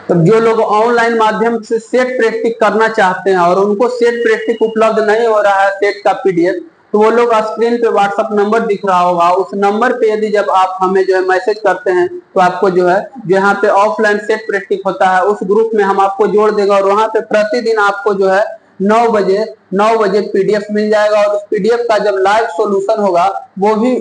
तो जो लोग ऑनलाइन माध्यम से सेट प्रैक्टिस करना चाहते हैं और उनको सेट प्रैक्टिस उपलब्ध नहीं हो रहा है सेट का पीडीएफ, तो वो लोग स्क्रीन पे व्हाट्सएप नंबर दिख रहा होगा, उस नंबर पे यदि जब आप हमें जो है मैसेज करते हैं तो आपको जो है जो यहाँ पे ऑफलाइन सेट प्रैक्टिस होता है उस ग्रुप में हम आपको जोड़ देगा और वहां पे प्रतिदिन आपको जो है 9 बजे पीडीएफ मिल जाएगा और उस पीडीएफ का जब लाइव सॉल्यूशन होगा वो भी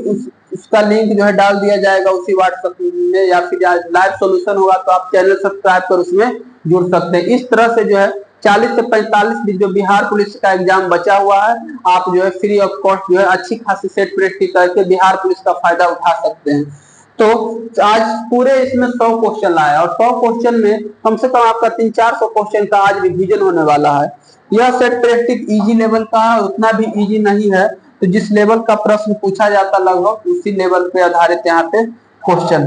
उसका लिंक जो है डाल दिया जाएगा उसी व्हाट्सएप में, या फिर लाइव सॉल्यूशन होगा तो आप चैनल सब्सक्राइब कर उसमें जुड़ सकते हैं। इस तरह से जो है 40 से 45 दिन जो बिहार पुलिस का एग्जाम बचा हुआ है आप जो है फ्री ऑफ कॉस्ट जो है अच्छी खासी सेट प्रैक्टिस करके बिहार पुलिस का फायदा उठा सकते हैं। तो आज पूरे इसमें 100 क्वेश्चन लाया और 100 क्वेश्चन में कम से कम आपका 300-400 क्वेश्चन का आज रिवीजन होने वाला है। यह सेट प्रैक्टिस इजी लेवल का है, उतना भी इजी नहीं है, तो जिस लेवल का प्रश्न पूछा जाता लगभग उसी लेवल पे आधारित यहाँ पे क्वेश्चन।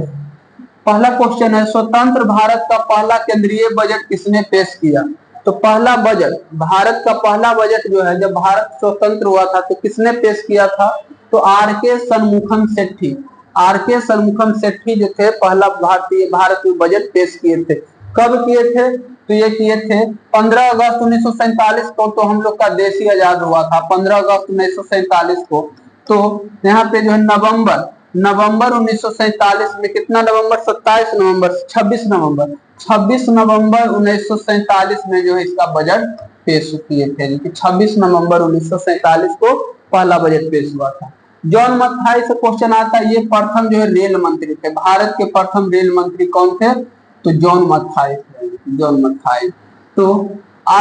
पहला क्वेश्चन है, स्वतंत्र भारत का पहला केंद्रीय बजट किसने पेश किया? तो पहला बजट, भारत का पहला बजट जो है जब भारत स्वतंत्र हुआ था तो किसने पेश किया था? तो आर.के. शनमुखम शेट्टी। आर.के. शनमुखम शेट्टी जो थे पहला भारत में बजट पेश किए थे। कब किए थे? तो ये किए थे 15 अगस्त 1947 को, तो हम लोग का देश ही आजाद हुआ था 15 अगस्त 1947 को। तो यहाँ पे जो है नवंबर 1947 में, कितना नवंबर? 27 नवंबर 26 नवंबर 1947 में जो है इसका बजट पेश किए थे। 26 नवंबर 1947 को पहला बजट पेश हुआ था। जॉन मथाई से क्वेश्चन आता है, ये प्रथम जो है रेल मंत्री थे, भारत के प्रथम रेल मंत्री कौन थे? तो जॉन मथाई। तो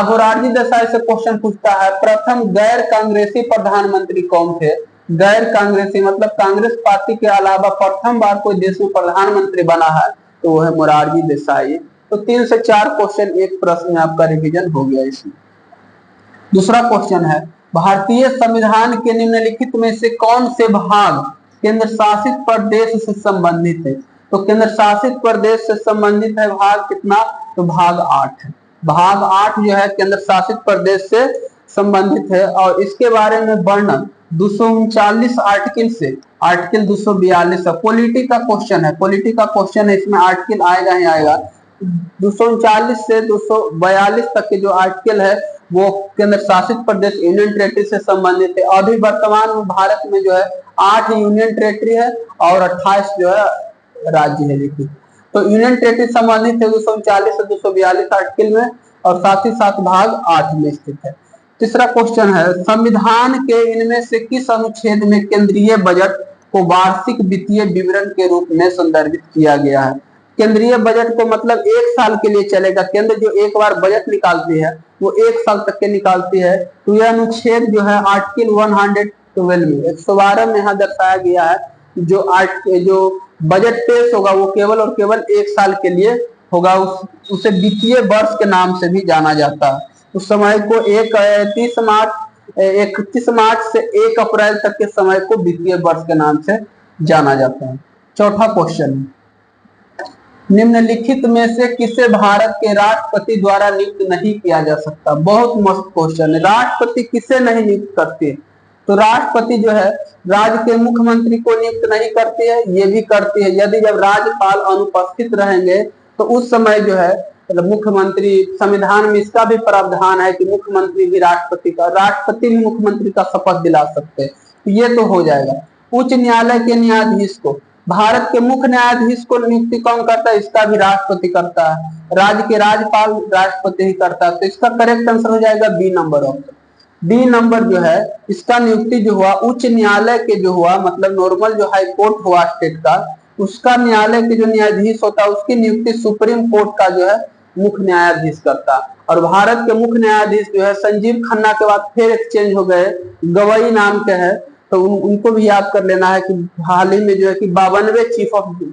मोरारजी देसाई से क्वेश्चन पूछता है, प्रथम गैर कांग्रेसी प्रधानमंत्री कौन थे? गैर कांग्रेसी मतलब कांग्रेस पार्टी के अलावा प्रथम बार कोई देश में प्रधानमंत्री बना है तो वो है मोरारजी देसाई। तो 3 से 4 क्वेश्चन एक प्रश्न में आपका रिवीजन हो गया इसमें। दूसरा क्वेश्चन है, भारतीय संविधान के निम्नलिखित में से कौन से भाग केंद्र शासित प्रदेश से संबंधित है? तो केंद्र शासित प्रदेश से संबंधित है भाग कितना? तो भाग 8। भाग 8 जो है केंद्र शासित प्रदेश से संबंधित है और इसके बारे में वर्णन 239 आर्टिकल से आर्टिकल 242 पॉलिटी का क्वेश्चन है, इसमें आर्टिकल आएगा ही आएगा। 239 से 242 तक के जो आर्टिकल है वो केंद्र शासित प्रदेश यूनियन टेरिटरी से संबंधित है। अभी वर्तमान में भारत में जो है 8 यूनियन टेरिटरी है और 28 जो है राज्य है। देखिए तो यूनियन टेरिटरी संबंधित है 239 से 242 आर्टिकल में और साथ ही साथ भाग 8 में स्थित है। तीसरा क्वेश्चन है, संविधान के इनमें से किस अनुच्छेद में केंद्रीय बजट को वार्षिक वित्तीय विवरण के रूप में संदर्भित किया गया है? केंद्रीय बजट को मतलब 1 साल के लिए चलेगा, केंद्र जो एक बार बजट निकालती है वो 1 साल तक के निकालती है। तो यह अनुच्छेद जो है आर्टिकल 112 में 112 में यहाँ दर्शाया गया है जो बजट पेश होगा वो केवल और केवल 1 साल के लिए होगा। उसे वित्तीय वर्ष के नाम से भी जाना जाता है। उस समय को 31 मार्च से 1 अप्रैल तक के समय को वित्तीय वर्ष के नाम से जाना जाता है। चौथा क्वेश्चन, निम्नलिखित में से किसे भारत के राष्ट्रपति द्वारा नियुक्त नहीं किया जा सकता? बहुत मस्त क्वेश्चन है। राष्ट्रपति किसे नहीं नियुक्त करती है? तो राष्ट्रपति जो है राज्य के मुख्यमंत्री को नियुक्त नहीं करती है, ये भी करती है यदि जब राज्यपाल अनुपस्थित रहेंगे तो उस समय जो है मुख्यमंत्री, संविधान में इसका भी प्रावधान है कि मुख्यमंत्री भी राष्ट्रपति भी मुख्यमंत्री का शपथ दिला सकते हैं, ये तो हो जाएगा। उच्च न्यायालय के न्यायाधीश को, भारत के मुख्य न्यायाधीश को नियुक्ति कौन करता है? इसका भी राष्ट्रपति करता है। राज्य के राज्यपाल राष्ट्रपति ही करता है। तो इसका करेक्ट आंसर हो जाएगा B number option. B number जो है इसका नियुक्ति जो हुआ उच्च न्यायालय के जो हुआ, मतलब नॉर्मल जो हाई कोर्ट हुआ स्टेट का, उसका न्यायालय के जो न्यायाधीश होता है उसकी नियुक्ति सुप्रीम कोर्ट का जो है मुख्य न्यायाधीश करता। और भारत के मुख्य न्यायाधीश जो है संजीव खन्ना के बाद फिर एक्सचेंज हो गए, गवई नाम के है, तो उनको भी याद कर लेना है कि हाल ही में जो है कि 52वें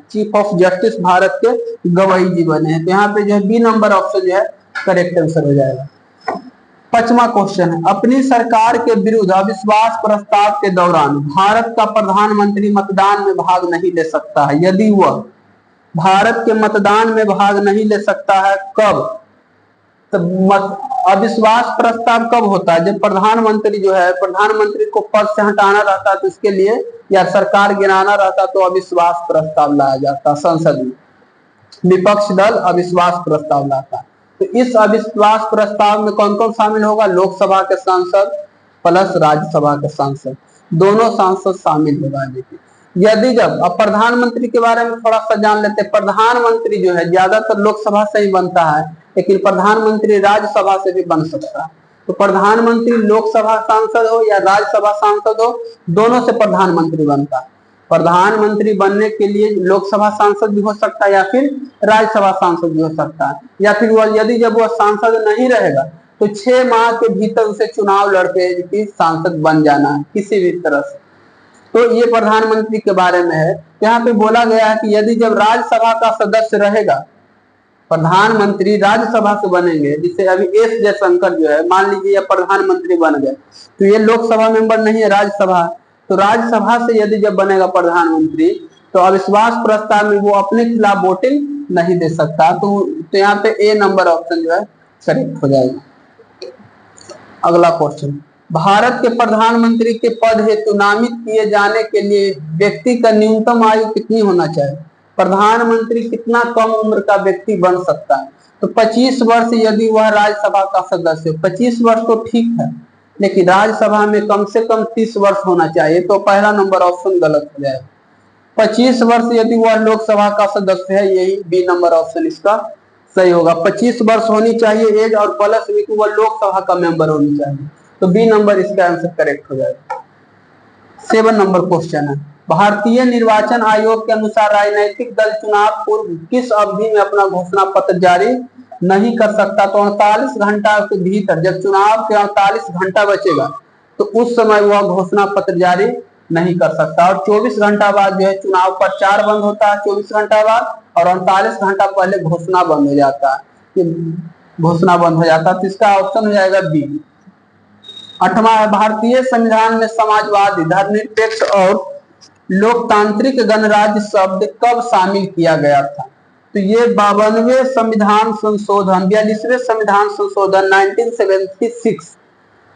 चीफ ऑफ जस्टिस भारत के गवई जी बने हैं। तो यहाँ पे जो है बी नंबर ऑप्शन जो है करेक्ट आंसर हो जाएगा। 5वां क्वेश्चन है, अपनी सरकार के विरुद्ध अविश्वास प्रस्ताव के दौरान भारत का प्रधानमंत्री मतदान में भाग नहीं ले सकता है। यदि वह भारत के मतदान में भाग नहीं ले सकता है कब? तो अविश्वास प्रस्ताव कब होता है? जब प्रधानमंत्री जो है, प्रधानमंत्री को पद से हटाना रहता है तो इसके लिए, या सरकार गिराना रहता तो अविश्वास प्रस्ताव लाया जाता संसद में। विपक्ष दल अविश्वास प्रस्ताव लाता है। तो इस अविश्वास प्रस्ताव में कौन कौन शामिल होगा? लोकसभा के सांसद प्लस राज्यसभा के सांसद, दोनों सांसद शामिल होगा। देखिए यदि जब, अब प्रधानमंत्री के बारे में थोड़ा सा जान लेते हैं। प्रधानमंत्री जो है ज्यादातर लोकसभा से ही बनता है, लेकिन प्रधानमंत्री राज्यसभा से भी बन सकता है। तो प्रधानमंत्री लोकसभा सांसद हो या राज्यसभा सांसद हो, दोनों से प्रधानमंत्री बनता है। प्रधानमंत्री बनने के लिए लोकसभा सांसद भी हो सकता है या फिर राज्यसभा सांसद भी हो सकता है, या फिर वह यदि जब वह सांसद नहीं रहेगा तो 6 माह के भीतर उसे चुनाव लड़के सांसद बन जाना है किसी भी तरह से। तो ये प्रधानमंत्री के बारे में है। यहाँ पे बोला गया है कि यदि जब राज्यसभा का सदस्य रहेगा, प्रधानमंत्री राज्यसभा से बनेंगे, जिससे अभी एस जयशंकर जो है, मान लीजिए ये प्रधानमंत्री बन गए, तो ये लोकसभा मेंबर नहीं है, राज्यसभा। तो राज्यसभा से यदि जब बनेगा प्रधानमंत्री, तो अविश्वास प्रस्ताव में वो अपने खिलाफ वोटिंग नहीं दे सकता। तो यहाँ पे ए नंबर ऑप्शन जो है करेक्ट हो जाएगा। अगला क्वेश्चन, भारत के प्रधानमंत्री के पद हेतु नामित किए जाने के लिए व्यक्ति का न्यूनतम आयु कितनी होना चाहिए? प्रधानमंत्री कितना कम उम्र का व्यक्ति बन सकता है? तो 25 वर्ष यदि वह राज्यसभा का सदस्य हो। 25 वर्ष तो ठीक है, लेकिन राज्यसभा में कम से कम 30 वर्ष होना चाहिए। तो पहला नंबर ऑप्शन गलत हो जाएगा। 25 वर्ष यदि वह लोकसभा का सदस्य है, यही बी नंबर ऑप्शन इसका सही होगा। 25 वर्ष होनी चाहिए एज, और प्लस भी वह लोकसभा का मेंबर होनी चाहिए। तो बी नंबर इसका आंसर करेक्ट हो जाएगा। 7 नंबर क्वेश्चन है, भारतीय निर्वाचन आयोग के अनुसार राजनीतिक दल चुनाव पूर्व किस अवधि में अपना घोषणा पत्र जारी नहीं कर सकता? तो 48 घंटा के भीतर, जब चुनाव के 48 घंटा बचेगा तो उस समय वह घोषणा पत्र जारी नहीं कर सकता। और 24 घंटा बाद जो है चुनाव प्रचार बंद होता है, 24 घंटा बाद, और 48 घंटा पहले घोषणा बंद हो जाता है, घोषणा बंद हो जाता है। तो इसका ऑप्शन हो जाएगा बी। 8वां है, भारतीय संविधान में समाजवादी, धर्मनिरपेक्ष और लोकतांत्रिक गणराज्य शब्द कब शामिल किया गया था? तो ये 52वें संविधान संशोधन, 42वें संविधान संशोधन 1976,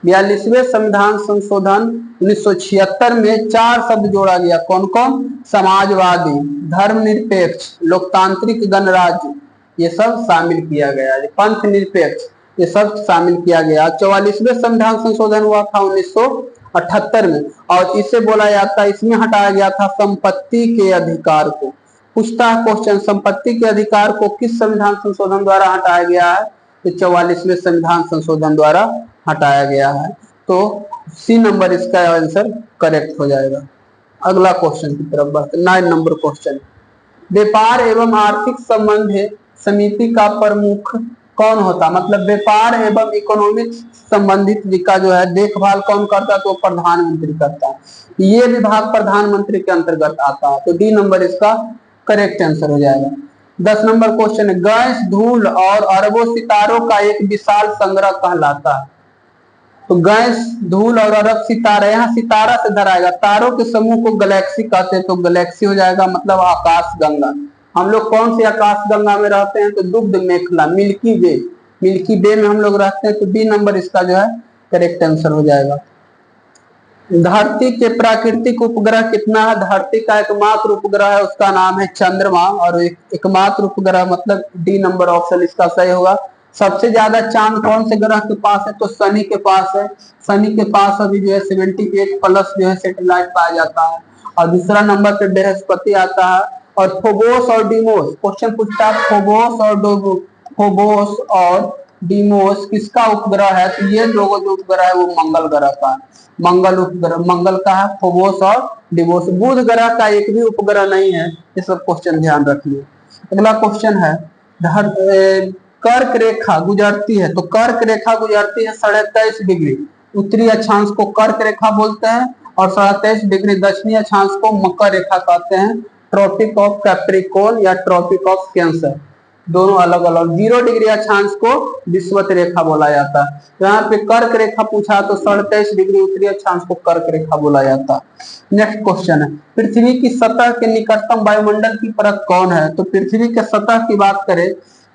42वें संविधान संशोधन 1976 में 4 शब्द जोड़ा गया। कौन कौन? समाजवादी, धर्मनिरपेक्ष, लोकतांत्रिक गणराज्य, ये सब शामिल किया गया। पंथ निरपेक्ष, ये सब शामिल किया गया। 44वें संविधान संशोधन हुआ था 1978 में, और इससे बोला जाता है, इसमें हटाया गया था संपत्ति के अधिकार को। पूछता है क्वेश्चन, संपत्ति के अधिकार को किस संविधान संशोधन द्वारा हटाया गया है? तो 44वें संविधान संशोधन द्वारा हटाया गया है। तो सी नंबर इसका आंसर करेक्ट हो जाएगा। अगला क्वेश्चन की तरफ बढ़ते, 9 नंबर क्वेश्चन, व्यापार एवं आर्थिक संबंध समिति का प्रमुख कौन होता? मतलब व्यापार एवं इकोनॉमिक संबंधित जिसका जो है देखभाल कौन करता है? तो प्रधानमंत्री करता है। ये विभाग प्रधानमंत्री के अंतर्गत आता है। तो डी नंबर इसका करेक्ट आंसर हो जाएगा। 10 नंबर क्वेश्चन है, गैस, धूल और अरबों सितारों का एक विशाल संग्रह कहलाता है। तो गैस, धूल और अरब सितारा, यहाँ सितारा से धराएगा, तारों के समूह को गैलेक्सी कहते हैं। तो गैलेक्सी हो जाएगा, मतलब आकाश गंगा। हम लोग कौन सी आकाश गंगा में रहते हैं? तो दुग्ध मेखला, मिल्की वे, मिल्की वे में हम लोग रहते हैं। तो बी नंबर इसका जो है करेक्ट आंसर हो जाएगा। धरती के प्राकृतिक उपग्रह कितना है? धरती का एकमात्र उपग्रह है, उसका नाम है चंद्रमा। और एकमात्र उपग्रह मतलब डी नंबर ऑप्शन इसका सही होगा। सबसे ज्यादा चांद कौन से ग्रह के पास है? तो शनि के पास है। शनि के पास अभी जो है 78 प्लस जो है सैटेलाइट पाया जाता है। और दूसरा नंबर पे बृहस्पति आता है। और फोबोस और डीमोस, क्वेश्चन पूछता है फोबोस और डीमोस किसका उपग्रह है? तो ये लोगों जो उपग्रह है वो मंगल ग्रह का है। मंगल उपग्रह मंगल का है, फोबोस और डीमोस। बुध ग्रह का एक भी उपग्रह नहीं है। ये सब क्वेश्चन ध्यान रखिए। अगला क्वेश्चन है, कर्क रेखा गुजरती है। तो कर्क रेखा गुजरती है 23.5 डिग्री उत्तरी अक्षांश को कर्क रेखा बोलते हैं, और 23.5 डिग्री दक्षिणी अक्षांश को मकर रेखा कहते हैं। ट्रॉपिक ऑफ कैप्रिकॉर्न या ट्रॉपिक ऑफ कैंसर, दोनों अलग अलग। 0 डिग्री अक्षांश को विषुवत रेखा बोला जाता है। तो यहाँ पे कर्क रेखा पूछा तो 23.5 डिग्री उत्तरी अक्षांश को कर्क रेखा बोला जाता है। नेक्स्ट क्वेश्चन है, पृथ्वी की सतह के निकटतम वायुमंडल की परत कौन है? तो पृथ्वी के सतह की बात करें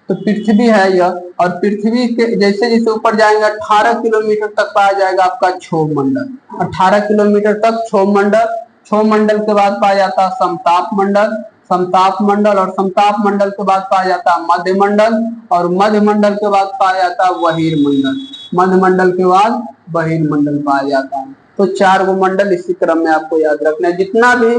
तो पृथ्वी है यह, और पृथ्वी के जैसे जैसे ऊपर जाएंगे 18 किलोमीटर तक पाया जाएगा आपका क्षोभ मंडल। 18 किलोमीटर तक क्षोभ मंडल। क्षोभ मंडल के बाद पाया जाता है समताप मंडल। समताप मंडल, और समताप मंडल के बाद पाया जाता है मध्य मंडल, और मध्य मंडल के बाद पाया जाता है बहिर मंडल, मध्य मंडल के बाद बहिर मंडल पाया जाता है। तो 4 गो मंडल इसी क्रम में आपको याद रखना है। जितना भी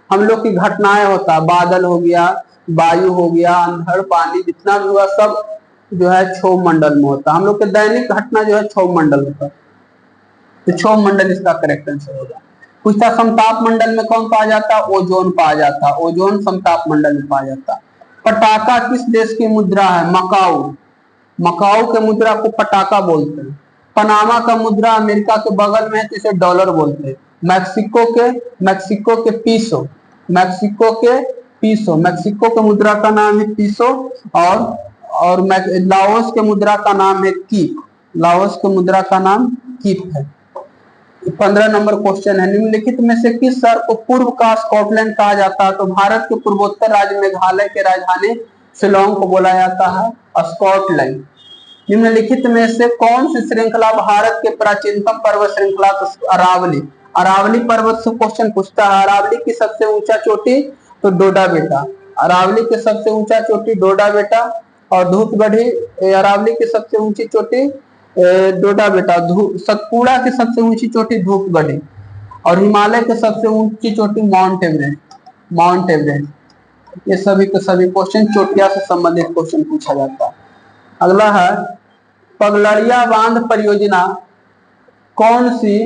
हम लोग की घटनाएं होता है, बादल हो गया, वायु हो गया, अंधड़, पानी, जितना भी हुआ सब जो है क्षोभ मंडल में होता है। हम लोग के दैनिक घटना जो है क्षोभ मंडल होता है, तो क्षोभ मंडल इसका करेक्ट आंसर होगा। पूछता समताप मंडल में कौन पाया जाता है? ओजोन पाया जाता है, ओजोन समताप मंडल में पाया जाता है। पटाखा किस देश की मुद्रा है? मकाऊ, मकाऊ के मुद्रा को पटाखा बोलते हैं। पनामा का मुद्रा अमेरिका के बगल में है तो इसे डॉलर बोलते हैं। मैक्सिको के पीसो, मैक्सिको के पीसो, मैक्सिको के मुद्रा का नाम है पीसो, और लाओस के मुद्रा का नाम है कीप, लाओस के मुद्रा का नाम कीप है। 15 नंबर क्वेश्चन है, निम्नलिखित में से किस शहर को पूर्व का स्कॉटलैंड कहा जाता है? तो भारत के पूर्वोत्तर राज्य मेघालय के राजधानी शिलोंग को बोला जाता है स्कॉटलैंड। निम्नलिखित में से कौन सी श्रृंखला भारत के प्राचीनतम पर्वत श्रृंखला? तो अरावली, अरावली पर्वत से क्वेश्चन पूछता है। अरावली की सबसे ऊंचा चोटी तो डोडा बेटा, अरावली की सबसे ऊंचा चोटी डोडा बेटा, और धूपगढ़ी अरावली की सबसे ऊंची चोटी डोडा बेटा, सतपुड़ा की सबसे ऊंची चोटी धूपगढ़ी, और हिमालय की सबसे ऊंची चोटी माउंट एवरेस्ट, माउंट एवरेस्ट। ये सभी के सभी क्वेश्चन चोटिया से संबंधित क्वेश्चन पूछा जाता है। अगला है पगलड़िया बांध परियोजना कौन सी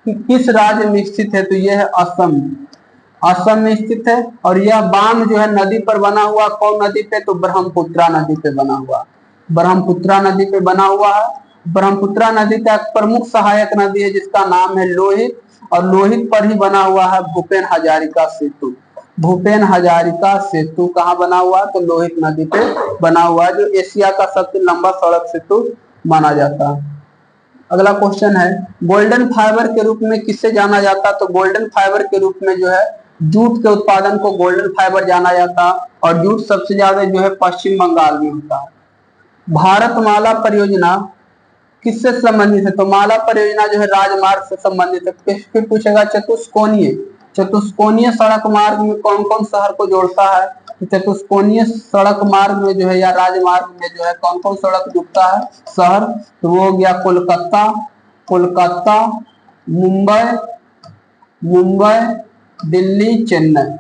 किस राज्य में स्थित है? तो यह है असम, असम में स्थित है। और यह बांध जो है नदी पर बना हुआ, कौन नदी पे? तो ब्रह्मपुत्रा नदी पे बना हुआ, ब्रह्मपुत्रा नदी पे बना हुआ है। ब्रह्मपुत्रा नदी का एक प्रमुख सहायक नदी है जिसका नाम है लोहित, और लोहित पर ही बना हुआ है भूपेन हजारिका सेतु। भूपेन हजारिका सेतु कहाँ बना हुआ? तो लोहित नदी पे बना हुआ है, जो एशिया का सबसे लंबा सड़क सेतु माना जाता है। अगला क्वेश्चन है गोल्डन फाइबर के रूप में किससे जाना जाता? तो गोल्डन फाइबर के रूप में जो है जूट के उत्पादन को गोल्डन फाइबर जाना जाता, और जूट सबसे ज्यादा जो है पश्चिम बंगाल में होता है। भारतमाला परियोजना किससे संबंधित है? तो माला परियोजना जो है राजमार्ग से संबंधित है। फिर पूछेगा चतुष्कोणीय, चतुष्कोणीय सड़क मार्ग में कौन कौन शहर को जोड़ता है? चतुष्कोणीय सड़क मार्ग में जो है या राजमार्ग में जो है कौन कौन सड़क जुड़ता है शहर? तो वो हो गया कोलकाता, कोलकाता, मुंबई, मुंबई, दिल्ली, चेन्नई,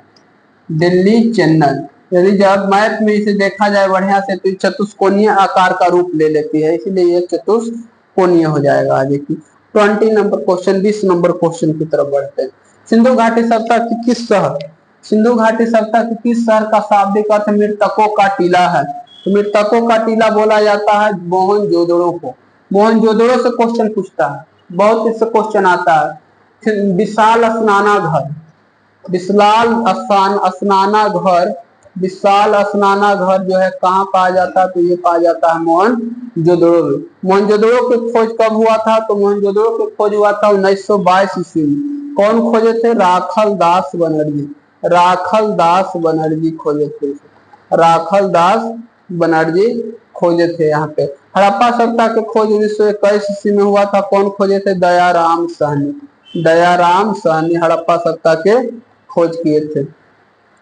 दिल्ली, चेन्नई। यदि जब मैप में इसे देखा जाए बढ़िया से तो चतुष्कोणीय आकार का रूप ले लेती है, इसलिए ये चतुष्कोणीय हो जाएगा आगे की। 20 नंबर क्वेश्चन, 20 नंबर क्वेश्चन की तरफ बढ़ते हैं। सिंधु घाटी सभ्यता की किस शहर, सिंधु घाटी सभ्यता की किस शहर का शाब्दिक अर्थ मृतकों का टीला है? तो मृतकों का टीला बोला जाता है मोहनजोदड़ो को। मोहनजोदड़ो से क्वेश्चन पूछता है, बहुत इससे क्वेश्चन आता है। विशाल स्नाना घर, विशाल स्नाना घर, विशाल स्नाना घर जो है कहाँ पाया जाता है? तो ये पाया जाता है मोहनजोदड़ो में। मोहनजोदड़ो की खोज कब हुआ था? तो मोहनजोदड़ो की खोज हुआ था 1922 ईस्वी में। कौन खोजे थे? राखल दास बनर्जी, राखल दास बनर्जी खोजे थे, राखल दास बनर्जी खोजे थे। यहाँ पे हड़प्पा सभ्यता के खोज 1921 ईस्वी में हुआ था। कौन खोजे थे? दयाराम साहनी, दयाराम साहनी हड़प्पा सभ्यता के खोज किए थे।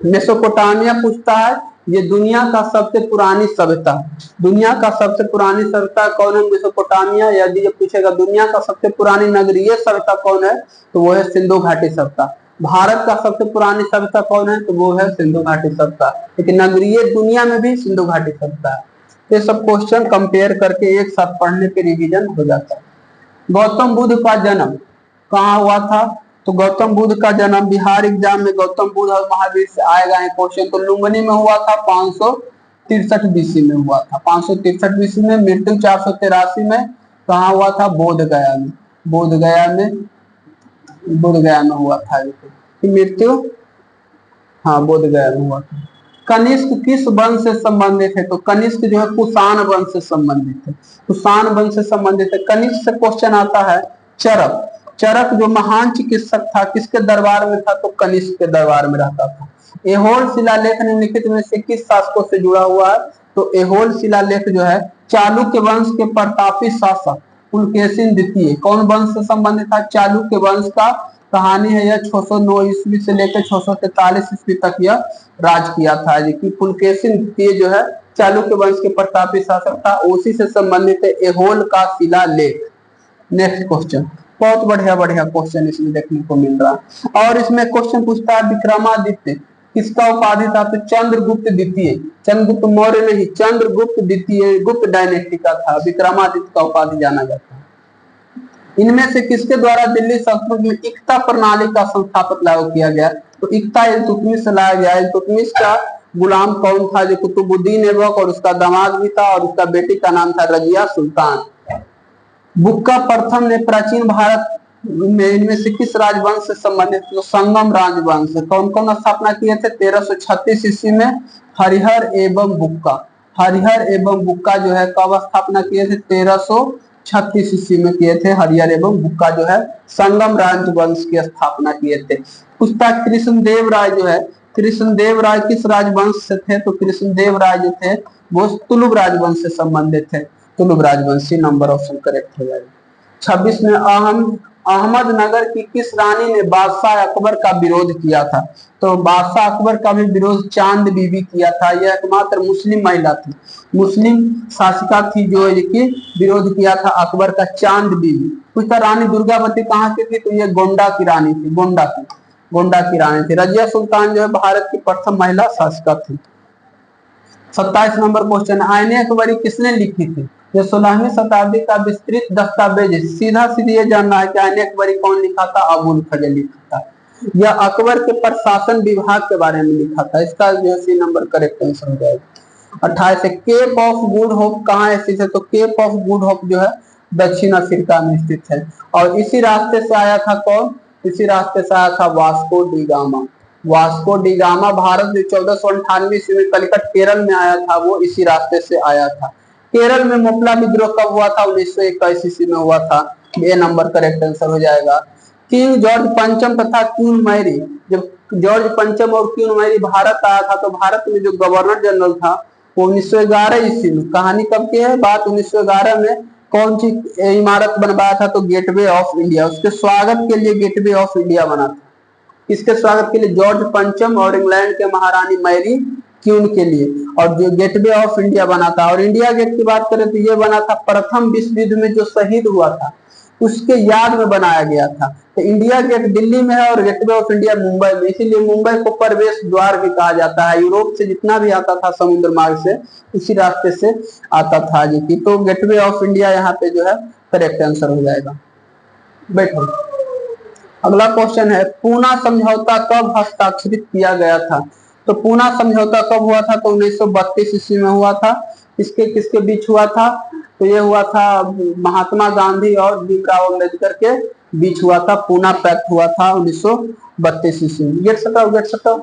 मेसोपोटामिया पूछता है, ये दुनिया का सबसे पुरानी सभ्यता, दुनिया का सबसे पुरानी सभ्यता कौन है? मेसोपोटामिया। यदि ये पूछेगा दुनिया का सबसे पुरानी नगरीय सभ्यता कौन है? तो वो है सिंधु घाटी सभ्यता। भारत का सबसे पुरानी सभ्यता कौन है? तो वो है सिंधु घाटी सभ्यता। लेकिन नगरीय दुनिया में भी सिंधु घाटी सभ्यता है। ये सब क्वेश्चन कंपेयर करके एक साथ पढ़ने पे रिवीजन हो जाता है। गौतम बुद्ध का जन्म कहाँ हुआ था? तो गौतम बुद्ध का जन्म, बिहार एग्जाम में गौतम बुद्ध और महावीर से आएगा क्वेश्चन, तो लुम्बिनी में हुआ था 563 बीसी में हुआ था, 563 बीसी में। मृत्यु 483 में कहाँ हुआ था? बोध गया में, बोध गया में, बोध गया में हुआ था मृत्यु, हाँ बोध गया में हुआ था। कनिष्क किस वंश से संबंधित है? तो कनिष्क जो है कुषाण वंश से संबंधित है, कुषाण वंश से संबंधित है। कनिष्क से क्वेश्चन आता है चरक, चरक जो महान चिकित्सक था किसके दरबार में था? तो कनिष्क के दरबार में रहता था। एहोल शिलालेख निम्नलिखित में से किस शासकों से जुड़ा हुआ है? तो एहोल शिलालेख जो है चालुक्य वंश के प्रतापी शासक पुलकेशिन द्वितीय, कौन वंश से संबंधित था? चालुक्य वंश का कहानी है यह 609 ईस्वी से लेकर 643 ईस्वी तक यह राज किया था। कि पुलकेशिन द्वितीय जो है चालुक्य वंश के प्रतापी शासक था, उसी से संबंधित है एहोल का शिलालेख। नेक्स्ट क्वेश्चन, बहुत बढ़िया बढ़िया क्वेश्चन इसमें देखने को मिल रहा है। और इसमें क्वेश्चन पूछता है विक्रमादित्य किसका उपाधि था, तो चंद्रगुप्त द्वितीय, चंद्रगुप्त मौर्य नहीं, चंद्रगुप्त द्वितीय गुप्त डायनेस्टी का था, विक्रमादित्य का उपाधि जाना जाता है। इनमें से किसके द्वारा दिल्ली सल्तनत में इक्ता प्रणाली का संस्थापक लागू किया गया, तो इक्ता इल्तुतमिश से लाया गया। इल्तुतमिश का गुलाम कौन था, जो कुतुबुद्दीन ऐबक और उसका दामाद भी था, और उसका बेटी का नाम था रजिया सुल्तान। बुक्का प्रथम ने प्राचीन भारत में इनमें से किस राजवंश से संबंधित, तो संगम राजवंश। कौन कौन स्थापना किए थे, 1336 ईस्वी में हरिहर एवं बुक्का। हरिहर एवं बुक्का जो है कब स्थापना किए थे, 1336 ईस्वी में किए थे। हरिहर एवं बुक्का जो है संगम राजवंश की स्थापना किए थे। पुस्तक कृष्णदेव राय जो है, कृष्णदेव राय किस राजवंश से थे, तो कृष्णदेव राय जो थे वो तुलुब राजवंश से संबंधित थे। तुलुब राजवंशी, नंबर ऑप्शन करेक्ट हो जाएगा। 26 में अहमदनगर की किस रानी ने बादशाह अकबर का विरोध किया था, तो बादशाह अकबर का भी विरोध चांद बीबी किया था। यह एकमात्र मुस्लिम महिला थी, मुस्लिम शासिका थी जो कि विरोध किया था अकबर का, चांद बीबी। उसका रानी दुर्गावती कहाँ की थी, तो यह गोंडा की रानी थी, गोंडा की रानी थी। रजिया सुल्तान जो है भारत की प्रथम महिला शासिका थी। 27 नंबर क्वेश्चन, आईने अकबरी किसने लिखी थी, जो 16वीं शताब्दी का विस्तृत दस्तावेज है। सीधा सीधी ये जानना है कि आईने अकबरी कौन लिखा था, अबुल फजल लिखा था। यह अकबर के प्रशासन विभाग के बारे में लिखा था। इसका जो सी नंबर करेक्ट आंसर हो जाएगा। 28 केप ऑफ गुड होप कहाँ स्थित है, तो केप ऑफ गुड होप जो है दक्षिण अफ्रीका में स्थित है। और इसी रास्ते से आया था कौन, इसी रास्ते से आया था Vasco D gamma. Vasco D gamma Bharat में 1498 ईस्वी में कलिकट केरल में आया था, वो इसी रास्ते से आया था। केरल में मोपला विद्रोह कब हुआ था, 1921 ईस्वी में हुआ था। ये नंबर करेक्ट आंसर हो जाएगा। किंग जॉर्ज पंचम तथा क्वीन मैरी, जब जॉर्ज पंचम और क्वीन मैरी भारत आया था तो भारत में जो गवर्नर जनरल था वो 1911 ईस्वी में। कहानी कब की है, बात 1911 में। कौन सी इमारत बनवाया था, तो गेटवे ऑफ इंडिया। उसके स्वागत के लिए गेटवे ऑफ इंडिया बना था। किसके स्वागत के लिए, जॉर्ज पंचम और इंग्लैंड के महारानी मैरी क्वीन के लिए। और जो गेटवे ऑफ इंडिया बना था, और इंडिया गेट की बात करें तो ये बना था प्रथम विश्व युद्ध में जो शहीद हुआ था उसके याद में बनाया गया था। तो इंडिया गेट दिल्ली में है और गेटवे ऑफ इंडिया मुंबई में, इसीलिए मुंबई को प्रवेश द्वार भी कहा जाता है। यूरोप से जितना भी आता था समुद्र मार्ग से उसी रास्ते से आता था जी की। तो गेटवे ऑफ इंडिया यहाँ पे जो है करेक्ट आंसर हो जाएगा। बैठो, अगला क्वेश्चन है पूना समझौता कब हस्ताक्षरित किया गया था, तो पूना समझौता कब हुआ था, तो 1932 ईस्वी में हुआ था। इसके किसके बीच हुआ था, तो ये हुआ था महात्मा गांधी और भीमराव अम्बेडकर के बीच हुआ था। पूना पैक्ट हुआ था 1932 ईस्वी में। गेट सटाओ,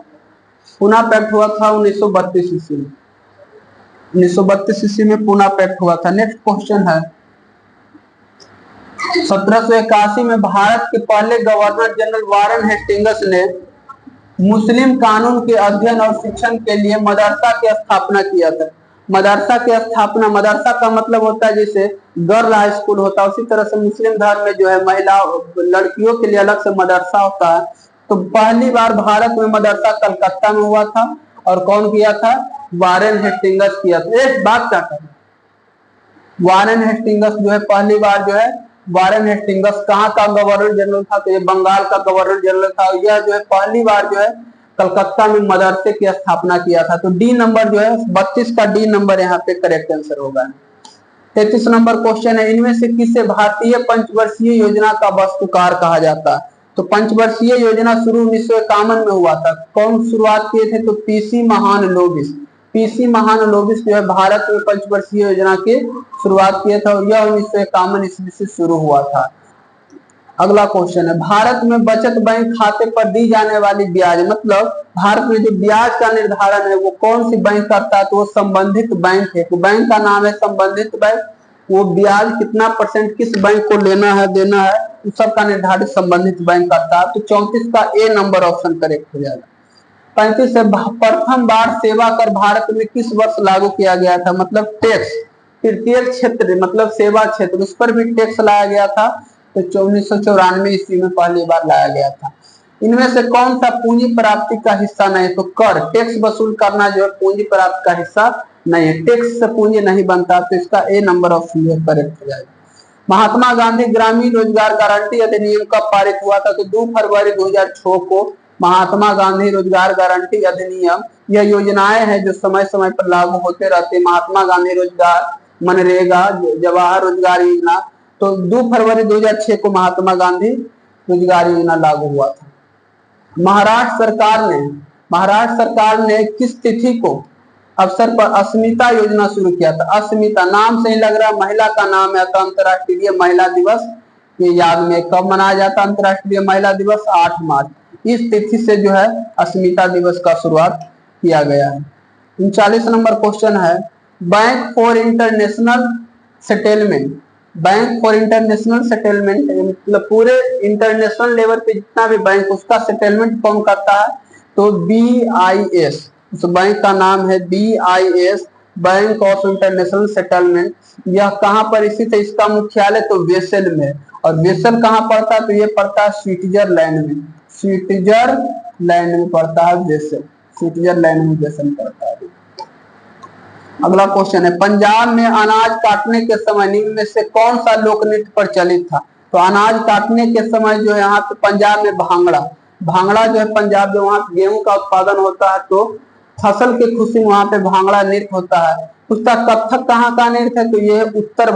पूना पैक्ट हुआ था 1932 ईस्वी में। 1932 ईस्वी में पूना पैक्ट हुआ था। नेक्स्ट क्वेश्चन है 1781 में भारत के पहले गवर्नर जनरल वारेन हेस्टिंग्स ने मुस्लिम कानून के अध्ययन और शिक्षण के लिए मदरसा की स्थापना किया था। मदरसा की स्थापना, मदरसा का मतलब होता है जैसे गर्ल हाई स्कूल होता है, उसी तरह से मुस्लिम धर्म में जो है महिला लड़कियों के लिए अलग से मदरसा होता है। तो पहली बार भारत में मदरसा कलकत्ता में हुआ था। और कौन किया था, वारेन हेस्टिंग्स किया था। एक बात क्या कर, वारेन हेस्टिंग्स जो है पहली बार जो है, वारेन हेस्टिंग्स कहाँ का गवर्नर जनरल था, तो ये बंगाल का गवर्नर जनरल था। यह जो है पहली बार जो है कलकत्ता में मदरसे की स्थापना किया था। तो डी नंबर जो है 32 का डी नंबर यहाँ पे करेक्ट आंसर होगा। 33 नंबर क्वेश्चन है इनमें से किसे भारतीय पंचवर्षीय योजना का वास्तुकार कहा जाता है, तो पंचवर्षीय योजना शुरू 1951 में हुआ था। कौन शुरुआत किए थे, तो पीसी महालनोबिस। पीसी महालनोबिस जो है भारत में पंचवर्षीय योजना की शुरुआत किया था और यह 1951 ईस्वी से शुरू हुआ था। अगला क्वेश्चन है भारत में बचत बैंक खाते पर दी जाने वाली ब्याज, मतलब भारत में जो ब्याज का निर्धारण है वो कौन सी बैंक करता है, तो वो संबंधित बैंक है। तो बैंक का नाम है संबंधित बैंक। वो ब्याज कितना परसेंट किस बैंक को लेना है देना है उस सब का निर्धारित संबंधित बैंक करता है। तो 34 का ए नंबर ऑप्शन करेक्ट हो जाएगा। 35 से प्रथम बार सेवा कर भारत में किस वर्ष लागू किया गया था, मतलब टैक्स तृतीय क्षेत्र मतलब सेवा क्षेत्र उस पर भी टैक्स लाया गया था। तो 1994 ईस्वी में पहली बार लाया गया था। इनमें से कौन सा पूंजी प्राप्ति का हिस्सा नहीं? तो कर, टैक्स वसूल करना जो है पूंजी प्राप्ति का हिस्सा नहीं है, टैक्स से पूंजी नहीं बनता, तो इसका ए नंबर ऑप्शन करेक्ट हो जाएगा। महात्मा गांधी ग्रामीण रोजगार गारंटी अधिनियम कब पारित हुआ था? तो 2 फरवरी 2006 को महात्मा गांधी रोजगार गारंटी अधिनियम, यह योजनाएं हैं जो समय समय पर लागू होते रहते हैं। महात्मा गांधी रोजगार, मनरेगा, जवाहर रोजगार योजना, तो 2 फरवरी 2006 को महात्मा गांधी रोजगार योजना लागू हुआ था। महाराष्ट्र सरकार ने किस तिथि को अवसर पर अस्मिता योजना शुरू किया था? अस्मिता नाम से ही लग रहा है महिला का नाम है, तो अंतर्राष्ट्रीय महिला दिवस के याद में कब मनाया जाता है अंतर्राष्ट्रीय महिला दिवस? 8 मार्च। इस तिथि से जो है अस्मिता दिवस का शुरुआत किया गया है। 39 नंबर क्वेश्चन है, bank for international settlement, bank for international settlement मतलब पूरे इंटरनेशनल लेवल पे जितना भी बैंक उसका सेटलमेंट कौन करता है? तो BIS, उस बैंक का नाम है BIS, bank of international settlement. यह कहां पर स्थित है? इसका मुख्यालय तो वेसल में, और वेसल कहां पड़ता है? तो ये पड़ता है स्विट्जरलैंड में, स्विट्जरलैंड में पड़ता है वेसल, स्विट्जरलैंड में वेसल पड़ता है। अगला क्वेश्चन है, पंजाब में अनाज काटने के समय निम्न में से कौन सा लोक नृत्य प्रचलित था? तो अनाज काटने के समय जो है यहाँ पे पंजाब में भांगड़ा जो है पंजाब में, वहां गेहूं का उत्पादन होता है, तो फसल की खुशी में वहां पे भांगड़ा नृत्य होता है। उसका कथक कहाँ का नृत्य है? तो ये उत्तर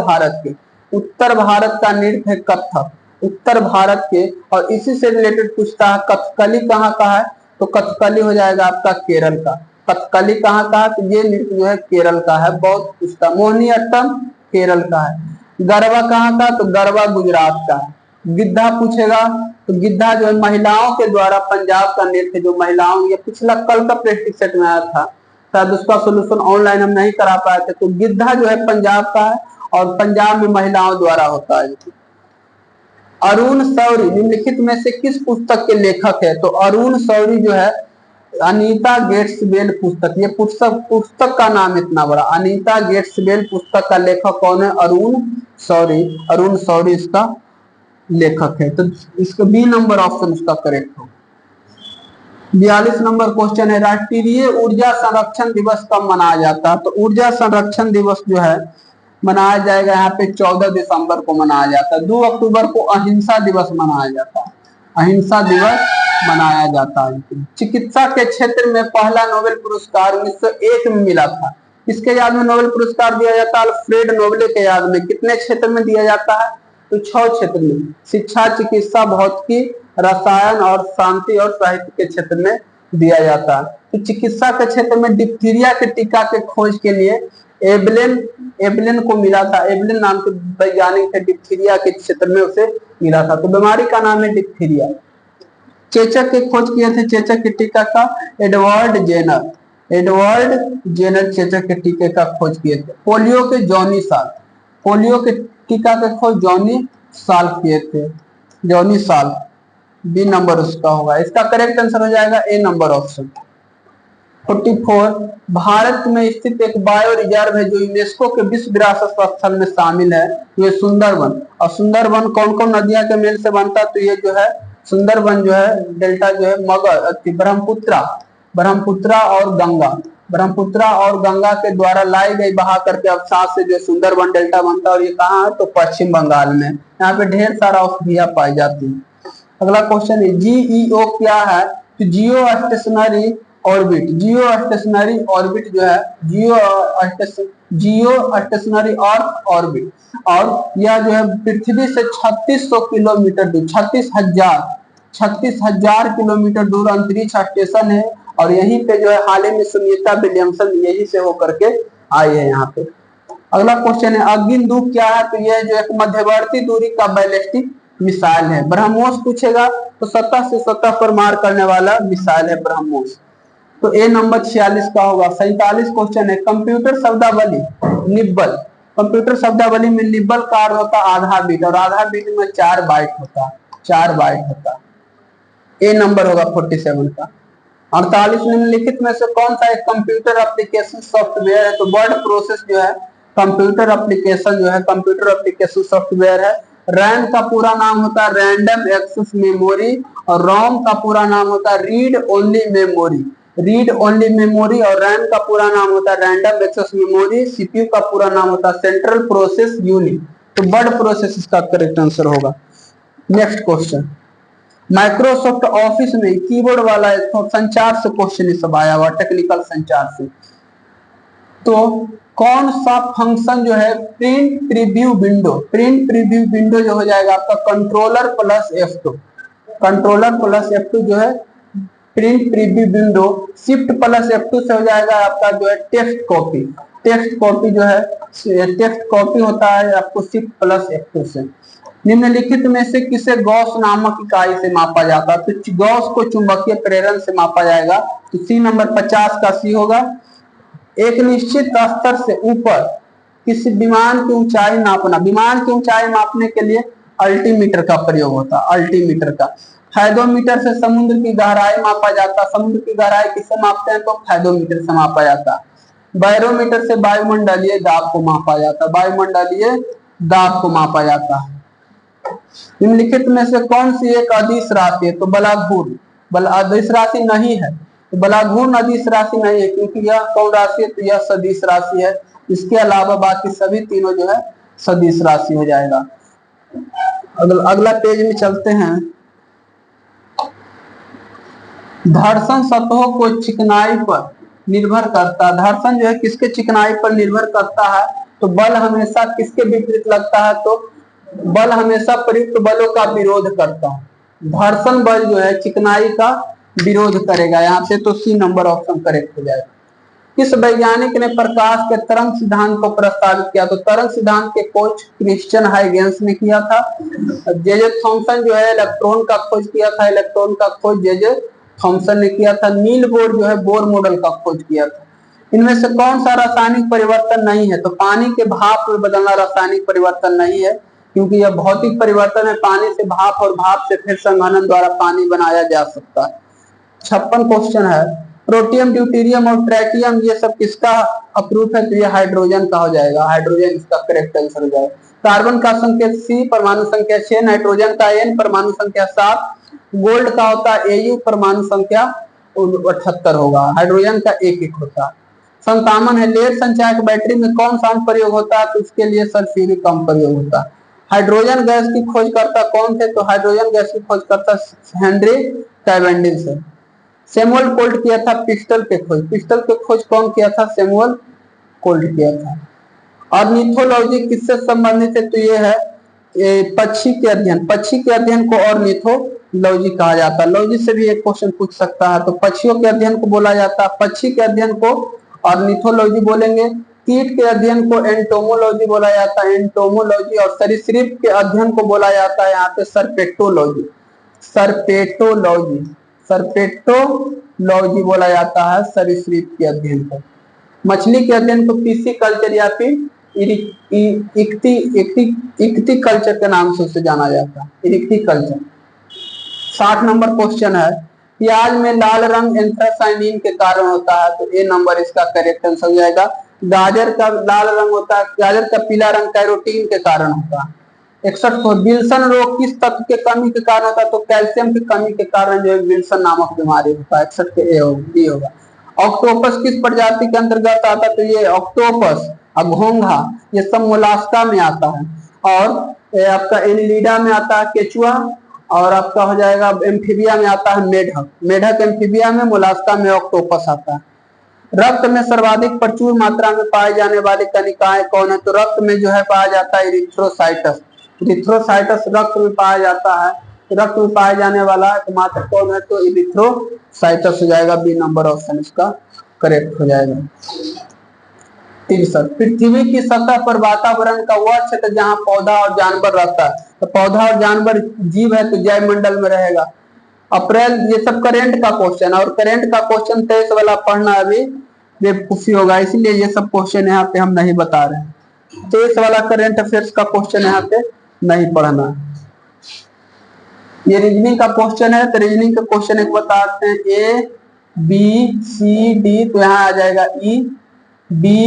भारत का नृत्य है कथक, उत्तर भारत के। और इसी से रिलेटेड पूछता है कथकली कहाँ का है? तो कथकली हो जाएगा आपका केरल का। कथकली कहाँ का है? तो ये नृत्य जो है केरल का है, बहुत पूछता। मोहिनीअट्टम केरल का है। गरबा कहाँ का? तो गरबा गुजरात का है। गिद्धा पूछेगा, तो गिद्धा जो है महिलाओं के द्वारा पंजाब का नृत्य, जो महिलाओं, ये पिछला कल का प्रैक्टिस सेट में आया था, शायद उसका सोल्यूशन ऑनलाइन हम नहीं करा पाए थे। तो गिद्धा जो है पंजाब का है और पंजाब में महिलाओं द्वारा होता है। अरुण शौरी निम्नलिखित में से किस पुस्तक के लेखक है? तो अरुण शौरी जो है अनीता गेट्सवेल पुस्तक, ये पुस्तक का नाम इतना बड़ा, अनीता गेट्सवेल पुस्तक का लेखक कौन है? अरुण शौरी इसका लेखक है। तो इसका बी नंबर ऑप्शन उसका करेक्ट हो। 42 नंबर क्वेश्चन है, राष्ट्रीय ऊर्जा संरक्षण दिवस कब मनाया जाता है? तो ऊर्जा संरक्षण दिवस जो है मनाया जाएगा यहाँ पे 14 दिसंबर को मनाया जाता है। 2 अक्टूबर को अहिंसा दिवस मनाया जाता है, अहिंसा दिवस मनाया जाता है। चिकित्सा के क्षेत्र में पहला नोबेल पुरस्कार 1901 में मिला था। किसके याद में नोबेल पुरस्कार दिया जाता है? अल्फ्रेड नोबेल के याद में। कितने क्षेत्र में दिया जाता है? तो 6 क्षेत्र में, शिक्षा, चिकित्सा, भौतिकी, रसायन और शांति और साहित्य के क्षेत्र में दिया जाता है। तो चिकित्सा के क्षेत्र में डिप्थीरिया के टीका के खोज के लिए एबेलिन को मिला था। एबेलिन नाम के वैज्ञानिक थे, डिप्थीरिया के क्षेत्र में उसे मिला था। तो बीमारी का नाम है डिप्थीरिया। चेचक के खोज किए थे, चेचक के टीका का एडवर्ड जेनर चेचक के टीके का खोज किए थे। पोलियो के जॉनी टीका के खोज जॉनी साल किए थे, जॉनी साल। बी नंबर उसका होगा। इसका करेक्ट आंसर हो जाएगा ए नंबर ऑप्शन। 44 भारत में स्थित एक बायो रिजर्व है जो यूनेस्को के विश्व विरासत स्थल में शामिल है, ये सुंदरबन। और सुंदरबन कौन कौन नदियां के मेल से बनता है? तो ये जो है सुंदरबन जो है डेल्टा जो है ब्रह्मपुत्रा और गंगा के द्वारा लाई गई बहा करके अवसाद से जो सुंदरबन डेल्टा बनता है। और ये कहाँ है? तो पश्चिम बंगाल में। यहाँ पे ढेर सारा औषधियां पाई जाती है। अगला क्वेश्चन है, GEO क्या है? तो जियो स्टेशनरी ऑर्बिट जो है जियो स्टेशनरी अर्थ ऑर्बिट, और यह जो है पृथ्वी से 3600 किलोमीटर दूर, 36,000 किलोमीटर दूर अंतरिक्ष स्टेशन है। और यहीं पे जो है हाल ही में सुनीता विलियमसन यही से होकर के आई है यहाँ पे। अगला क्वेश्चन है, अग्निदूत क्या है? तो यह जो एक मध्यवर्ती दूरी का बैलिस्टिक मिसाइल है। ब्रह्मोस पूछेगा तो सतह से सतह पर मार करने वाला मिसाइल है ब्रह्मोस। तो ए नंबर 46 का होगा। 47 क्वेश्चन है, कंप्यूटर शब्दावली निब्बल, कंप्यूटर शब्दावली में निब्बल का अर्थ होता है आधा बीट, और आधा बीट में 4 बाइट होता है। ए नंबर होगा 47 का। 48 निम्नलिखित में से कौन सा एक कंप्यूटर एप्लीकेशन सॉफ्टवेयर है? तो वर्ड प्रोसेस जो है कंप्यूटर एप्लीकेशन सॉफ्टवेयर है। रैम का पूरा नाम होता है रैंडम एक्सेस मेमोरी, और रोम का पूरा नाम होता है read only memory. Read only memory और रैम का पूरा नाम होता है रैंडम एक्सेस मेमोरी। सीपीयू का पूरा नाम होता है सेंट्रल प्रोसेस यूनिट। तो वर्ड प्रोसेस इसका करेक्ट आंसर होगा। नेक्स्ट क्वेश्चन, माइक्रोसॉफ्ट ऑफिस में कीबोर्ड वाला संचार से क्वेश्चन ये सब आया हुआ, टेक्निकल संचार से। तो कौन सा फंक्शन जो है print preview window, print preview window जो हो जाएगा आपका controller plus F2, controller plus F2 जो है print preview window, shift plus F2 से हो जाएगा आपका जो है टेक्स्ट कॉपी। टेक्स्ट कॉपी जो है टेक्स्ट कॉपी होता है आपको शिफ्ट प्लस F2 से। निम्नलिखित में से किसे गॉस नामक इकाई से मापा जाता है? तो गॉस को चुंबकीय प्रेरण से मापा जाएगा। तो सी नंबर 50 का सी होगा। एक निश्चित स्तर से ऊपर किसी विमान की ऊंचाई नापना, विमान की ऊंचाई मापने के लिए अल्टीमीटर का प्रयोग होता है, अल्टीमीटर का। फायदोमीटर से समुद्र की गहराई मापा जाता है, समुद्र की गहराई किससे मापते हैं? तो फायदोमीटर से मापा जाता है। बैरोमीटर से वायुमंडलीय दाब को मापा जाता है, वायुमंडलीय दाब को मापा जाता है। निम्नलिखित में से कौन सी एक अदिश राशि है? तो बलाघूर्ण अदिश राशि नहीं है, तो बलाघूर्ण अदिश राशि नहीं है, क्योंकि यह कौन राशि है? तो यह सदिश राशि है। इसके अलावा बाकी सभी तीनों जो है सदिश राशि हो जाएगा। अगला पेज में चलते हैं। घर्षण सतहों को चिकनाई पर निर्भर करता है। घर्षण जो है किसके चिकनाई पर निर्भर करता है? तो बल हमेशा किसके विपरीत लगता है? तो बल हमेशा प्रयुक्त बलों का विरोध करता है। घर्षण बल जो है चिकनाई का विरोध करेगा यहाँ पे। तो सी नंबर ऑप्शन करेक्ट हो जाएगा। किस वैज्ञानिक ने प्रकाश के तरंग सिद्धांत को प्रस्तावित किया? तो तरंग सिद्धांत के खोज क्रिश्चियन हाइगेंस ने किया था। जे थॉमसन जो है इलेक्ट्रॉन का खोज किया था, इलेक्ट्रॉन का खोज जे थॉमसन ने किया था। नील बोर जो है बोर मॉडल का खोज किया था। इनमें से कौन सा रासायनिक परिवर्तन नहीं है? तो पानी के भाप में बदलना रासायनिक परिवर्तन नहीं है, क्योंकि यह भौतिक परिवर्तन है। पानी से भाप और भाप से फिर संघनन द्वारा पानी बनाया जा सकता है। 56 क्वेश्चन है, प्रोटियम, ड्यूटेरियम और ट्रैटियम ये सब किसका अप्रूफ है? तो ये हाइड्रोजन का हो जाएगा, हाइड्रोजन इसका करेक्ट आंसर हो जाएगा। कार्बन का संकेत C, परमाणु संख्या 6, नाइट्रोजन का N, परमाणु संख्या 7, गोल्ड का होता है Au, परमाणु संख्या 78 होगा। हाइड्रोजन का 1 होता है। 57 है, लेड संचायक बैटरी में कौन सा प्रयोग होता है? तो इसके लिए सल्फ्यूरिक कम प्रयोग होता है। हाइड्रोजन गैस की खोजकर्ता कौन थे? तो हाइड्रोजन गैस की खोजकर्ता हेनरी कैवेंडिश है। सैमुअल कोल्ट किया था पिस्टल के खोज, पिस्टल के खोज कौन किया था? सैमुअल कोल्ट किया था। ऑर्निथोलॉजी किससे संबंधित है? तो ये है पक्षी के अध्ययन, पक्षी के अध्ययन को ऑर्निथोलॉजी कहा जाता है। लॉजी से भी एक क्वेश्चन पूछ सकता है। तो पक्षियों के अध्ययन को बोला जाता है, पक्षी के अध्ययन को ऑर्निथोलॉजी बोलेंगे। कीट के अध्ययन को एंटोमोलॉजी बोला जाता है, एंटोमोलॉजी। और सरीसृप के अध्ययन को बोला जाता है यहाँ पे सर्पेटोलॉजी, सर्पेटोलॉजी, सर्पेटोलॉजी बोला जाता है सरीसृप के अध्ययन को। मछली के अध्ययन को पीसी कल्चर या फिर इक्ती कल्चर के नाम से उसे जाना जाता है, इक्ती कल्चर। 60 नंबर क्वेश्चन है, प्याज में लाल रंग एंथ्रासाइनिन के कारण होता है। तो ए नंबर इसका करेक्ट आंसर हो जाएगा। गाजर का लाल रंग होता है, गाजर का पीला रंग कैरोटीन के कारण होता है। 61 को विल्सन रोग किस तत्व के कमी के कारण होता है? तो कैल्शियम की कमी के कारण जो है विल्सन नामक बीमारी होता है। 61 के ए होगा। ऑक्टोपस किस प्रजाति के अंतर्गत आता है? तो ये ऑक्टोपस, घोंघा, ये सब मोलास्का में आता है। और आपका एनिलिडा में आता है केचुआ, और आपका हो जाएगा एम्फीबिया में आता है मेढक, मेढक एम्फीबिया में, मोलास्का में ऑक्टोपस आता है। रक्त में सर्वाधिक प्रचुर मात्रा में पाए जाने वाली कणिकाएं कौन है? तो रक्त में जो है पाया जाता है इरिथ्रोसाइटस, इरिथ्रोसाइटस रक्त में पाया जाता है। रक्त में पाए जाने वाला एकमात्र कौन है? तो इरिथ्रोसाइटस हो जाएगा। बी नंबर ऑप्शन इसका करेक्ट हो जाएगा। 63 पृथ्वी की सतह पर वातावरण का वह क्षेत्र जहां पौधा और जानवर रहता है। तो पौधा और जानवर जीव है तो जैव मंडल में रहेगा। अप्रैल, ये सब करेंट का क्वेश्चन, और करेंट का क्वेश्चन 23 वाला पढ़ना अभी बेवकूफी होगा, इसलिए ये सब क्वेश्चन यहाँ पे हम नहीं बता रहे हैं। 23 वाला करेंट अफेयर्स का क्वेश्चन यहाँ पे नहीं पढ़ना। ये रीजनिंग का क्वेश्चन है, तो रीजनिंग का क्वेश्चन एक बताते हैं। A B C D, तो यहाँ आ जाएगा E। बी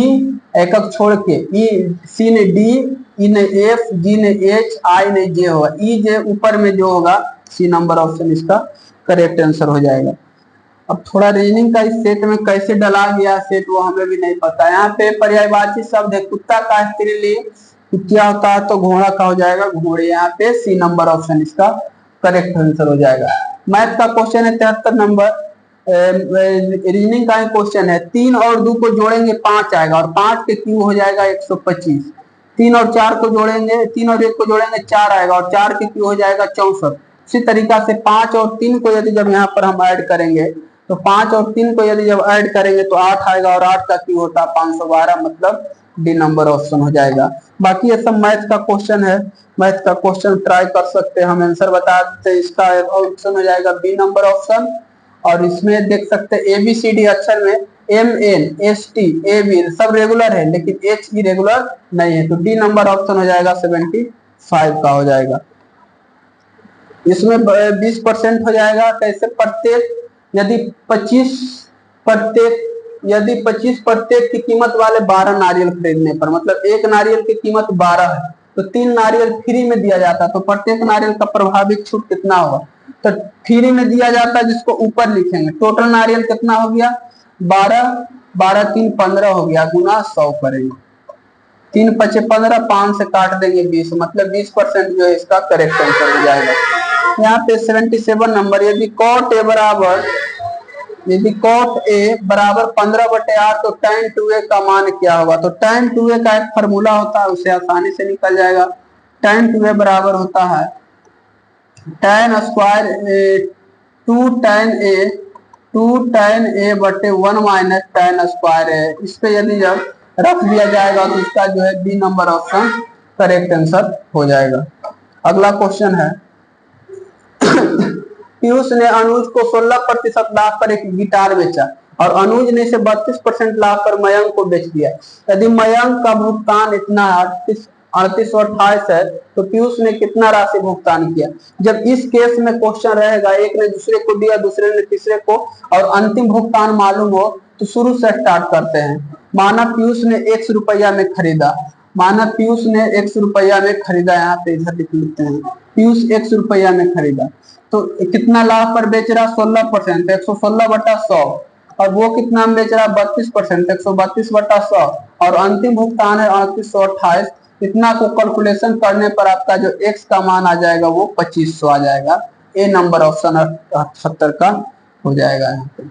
एकक छोड़ के ई, सी ने डी, ई ने एफ, जी ने एच, आई ने जे होगा। ई जे ऊपर में जो होगा सी नंबर ऑप्शन इसका करेक्ट आंसर हो जाएगा। अब थोड़ा रीजनिंग का इस सेट में कैसे डाला गया सेट वो हमें भी नहीं पता। यहाँ पे पर्यायवाची शब्द है, कुत्ता का स्त्रीलिंग क्या होता है तो घोड़ा का हो जाएगा घोड़े। यहाँ पे सी नंबर ऑप्शन इसका करेक्ट आंसर हो जाएगा। मैथ का क्वेश्चन है 73 नंबर। रीजनिंग का क्वेश्चन है 3 और 2 को जोड़ेंगे 5 आएगा और 5 के क्यूब हो जाएगा 125। 3 और 4 को जोड़ेंगे, 3 और 1 को जोड़ेंगे 4 आएगा और 4 के क्यूब हो जाएगा 64। इसी तरीका से 5 और 3 को यदि जब यहाँ पर हम ऐड करेंगे तो 5 और 3 को यदि जब ऐड करेंगे तो 8 आएगा और 8 का क्यूब होता है 512, मतलब डी नंबर ऑप्शन हो जाएगा। बाकी ये सब मैथ का क्वेश्चन है, मैथ का क्वेश्चन ट्राई कर सकते हैं, हम आंसर बता देते हैं। इसका ऑप्शन हो जाएगा बी नंबर ऑप्शन। और इसमें देख सकते हैं ABCD अक्षर में MNST AB सब रेगुलर है लेकिन H इरेगुलर नहीं है, तो डी नंबर ऑप्शन हो जाएगा 75 का हो जाएगा। इसमें 20% हो जाएगा कैसे, प्रत्येक यदि 25 प्रत्येक की कीमत वाले 12 नारियल खरीदने पर, मतलब एक नारियल की कीमत 12 है तो 3 नारियल फ्री में दिया जाता है, तो प्रत्येक नारियल का प्रभावित छूट कितना होगा, तो फ्री में दिया जाता है जिसको ऊपर लिखेंगे। टोटल नारियल कितना हो गया 12, 12 3 15 हो गया, गुना 100 करेंगे, 3 5 15, 5 से काट देंगे 20, मतलब 20% जो है इसका करेक्ट आंसर हो जाएगा। यहाँ पे 77 नंबर, यदि कॉट ए बराबर 15/8 तो tan 2a का मान क्या होगा, तो tan 2a का एक फॉर्मूला होता है उसे आसानी से निकल जाएगा। tan 2a बराबर होता है tan square 2tan a/1 minus tan square है। इस पे यदि जब रख दिया जाएगा तो इसका जो है B number option correct answer हो जाएगा। अगला क्वेश्चन है पीयूष ने अनुज को 16% लाभ पर एक गिटार बेचा और अनुज ने इसे 32% लाभ पर मयंक को बेच दिया। यदि मयंक का भुगतान इतना 38 और 28 है तो पीयूष ने कितना राशि भुगतान किया। जब इस केस में क्वेश्चन रहेगा एक ने दूसरे को दिया, दूसरे ने तीसरे को, और अंतिम भुगतान मालूम हो तो शुरू से स्टार्ट करते हैं। माना पीयूष ने X रुपया में खरीदा, यहाँ पे इधर लिख लेते हैं, पीयूष X रुपया में खरीदा तो कितना लाभ पर बेच रहा 16%, 116/100, और वो कितना में बेच रहा 32%, 132/100, और अंतिम भुगतान है 3828। इतना को कैलकुलेशन करने पर आपका जो x का मान आ जाएगा वो 2500 आ जाएगा। ए नंबर ऑप्शन 78 का हो जाएगा। यहाँ पे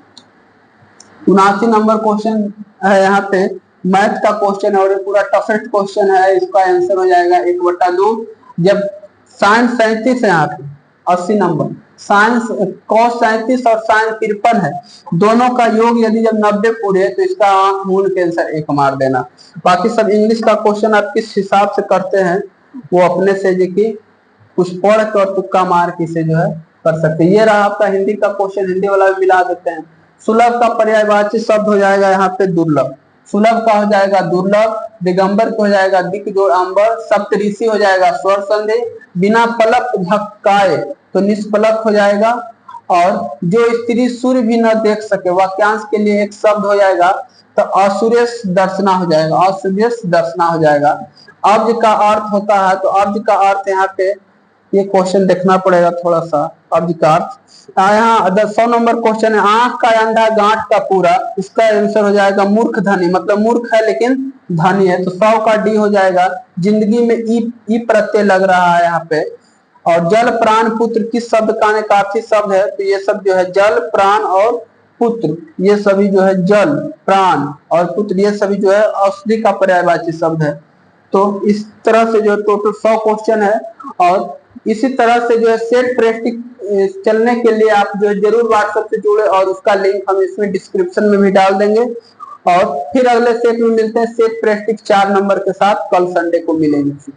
79 नंबर क्वेश्चन है, यहाँ पे मैथ का क्वेश्चन है और ये पूरा टफेस्ट क्वेश्चन है। इसका आंसर हो जाएगा 1/2। जब साइंस 37 है, यहाँ पे 80 नंबर, साइंस cos 37 और साइन 53 है, दोनों का योग यदि जब 90 पूरे तो इसका मूल के आंसर 1 मार देना। बाकी सब इंग्लिश का क्वेश्चन आप किस हिसाब से करते हैं वो अपने से जो कि कुछ पढ़ के और तुक्का मार के से जो है कर सकते हैं। ये रहा आपका हिंदी का क्वेश्चन, हिंदी वाला भी मिला देते हैं। सुलभ का पर्यायवाची शब्द हो जाएगा यहाँ पे दुर्लभ, सुलभ का हो जाएगा दुर्लभ, दिगंबर का हो जाएगा दिक जोड़ अंबर, सप्तऋषि हो जाएगा स्वर संधि, बिना पलक झपकाए तो निष्पलक हो जाएगा, और जो स्त्री सूर्य भी न देख सके वाक्यांश के लिए एक शब्द हो जाएगा तो असुरेश दर्शना हो जाएगा, असुरेश दर्शना हो जाएगा। अब्ज का अर्थ होता है, तो अब्ज का अर्थ यहाँ पे ये क्वेश्चन देखना पड़ेगा थोड़ा सा। अब्ज का अर्थ यहाँ 100 नंबर क्वेश्चन है, आंख का अंधा गांठ का पूरा, इसका आंसर हो जाएगा मूर्ख धनी, मतलब मूर्ख है लेकिन धनी है, तो 100 का डी हो जाएगा। जिंदगी में ई प्रत्यय लग रहा है यहाँ पे। और जल प्राण पुत्र किस शब्द का निकासी शब्द है, तो ये सब जो है जल प्राण और पुत्र, ये सभी जो है जल प्राण और पुत्र, ये सभी जो है औषधि का पर्यायवाची शब्द है। तो इस तरह से जो टोटल 100 क्वेश्चन है, और इसी तरह से जो है सेट प्रैक्टिस चलने के लिए आप जो है जरूर व्हाट्सएप से जुड़े, और उसका लिंक हम इसमें डिस्क्रिप्शन में भी डाल देंगे। और फिर अगले सेट में मिलते हैं, सेट प्रैक्टिस 4 नंबर के साथ, कल संडे को मिलेंगे।